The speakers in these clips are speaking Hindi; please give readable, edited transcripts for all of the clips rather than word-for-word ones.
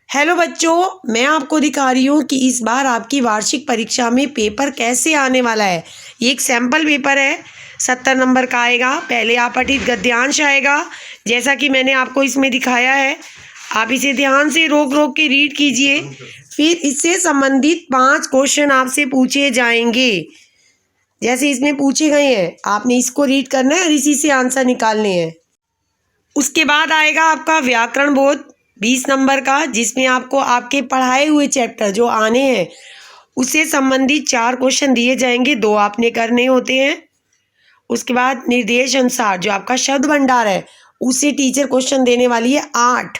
हेलो बच्चों, मैं आपको दिखा रही हूँ कि इस बार आपकी वार्षिक परीक्षा में पेपर कैसे आने वाला है। ये एक सैम्पल पेपर है, 70 नंबर का आएगा। पहले अपठित गद्यांश आएगा, जैसा कि मैंने आपको इसमें दिखाया है। आप इसे ध्यान से रोक रोक के रीड कीजिए। फिर इससे संबंधित 5 क्वेश्चन आपसे पूछे जाएंगे, जैसे इसमें पूछे गए हैं। आपने इसको रीड करना है और इसी से आंसर निकालने हैं। उसके बाद आएगा आपका व्याकरण बोध 20 नंबर का, जिसमें आपको आपके पढ़ाए हुए चैप्टर जो आने हैं उससे संबंधित 4 क्वेश्चन दिए जाएंगे, 2 आपने करने होते हैं। उसके बाद निर्देश अनुसार जो आपका शब्द भंडार है उससे टीचर क्वेश्चन देने वाली है 8।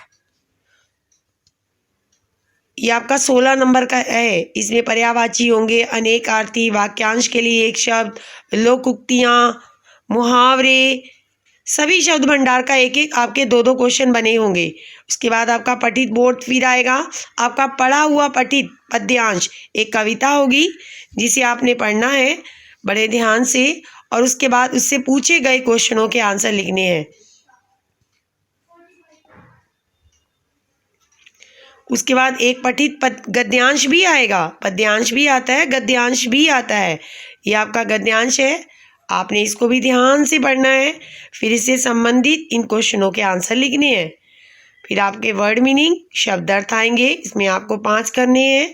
ये आपका 16 नंबर का है। इसमें पर्यायवाची होंगे, अनेक आर्ती, वाक्यांश के लिए एक शब्द, लोकोक्तियाँ, मुहावरे, सभी शब्द भंडार का एक एक आपके 2-2 क्वेश्चन बने होंगे। उसके बाद आपका पठित बोध फिर आएगा, आपका पढ़ा हुआ पठित पद्यांश एक कविता होगी जिसे आपने पढ़ना है बड़े ध्यान से, और उसके बाद उससे पूछे गए क्वेश्चनों के आंसर लिखने हैं। उसके बाद एक पठित गद्यांश भी आएगा, पद्यांश भी आता है, गद्यांश भी आता है। ये आपका गद्यांश है, आपने इसको भी ध्यान से पढ़ना है। फिर इससे संबंधित इन क्वेश्चनों के आंसर लिखने हैं। फिर आपके वर्ड मीनिंग शब्द अर्थ आएंगे, इसमें आपको 5 करने हैं।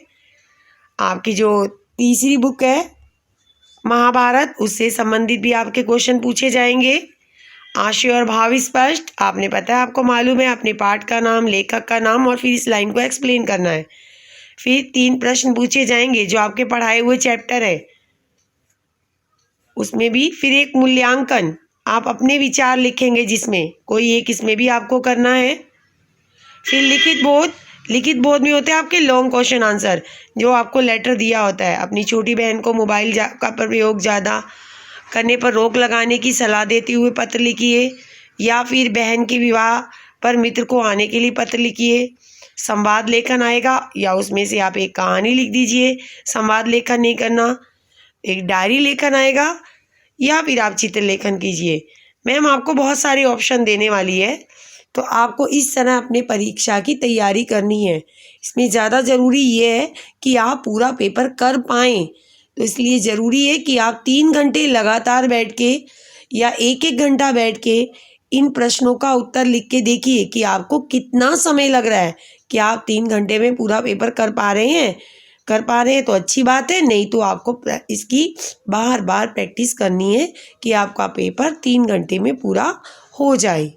आपकी जो तीसरी बुक है महाभारत, उससे संबंधित भी आपके क्वेश्चन पूछे जाएंगे। आशय और भाव स्पष्ट, आपने पता है, आपको मालूम है, अपने पाठ का नाम, लेखक का नाम और फिर इस लाइन को एक्सप्लेन करना है। फिर 3 प्रश्न पूछे जाएंगे जो आपके पढ़ाए हुए चैप्टर है उसमें भी। फिर एक मूल्यांकन, आप अपने विचार लिखेंगे जिसमें कोई एक इसमें भी आपको करना है। फिर लिखित बोध, लिखित बोध में होते हैं आपके लॉन्ग क्वेश्चन आंसर, जो आपको लेटर दिया होता है। अपनी छोटी बहन को मोबाइल का प्रयोग ज़्यादा करने पर रोक लगाने की सलाह देते हुए पत्र लिखिए, या फिर बहन के विवाह पर मित्र को आने के लिए पत्र लिखिए। संवाद लेखन आएगा, या उसमें से आप एक कहानी लिख दीजिए। संवाद लेखन नहीं करना, एक डायरी लेखन आएगा, या फिर आप चित्र लेखन कीजिए। मैम आपको बहुत सारे ऑप्शन देने वाली है, तो आपको इस तरह अपने परीक्षा की तैयारी करनी है। इसमें ज़्यादा ज़रूरी ये है कि आप पूरा पेपर कर पाएँ, तो इसलिए ज़रूरी है कि आप 3 घंटे लगातार बैठ के या 1-1 घंटा बैठ के इन प्रश्नों का उत्तर लिख के देखिए कि आपको कितना समय लग रहा है। कि आप 3 घंटे में पूरा पेपर कर पा रहे हैं? कर पा रहे हैं तो अच्छी बात है, नहीं तो आपको इसकी बार बार प्रैक्टिस करनी है कि आपका पेपर 3 घंटे में पूरा हो जाए।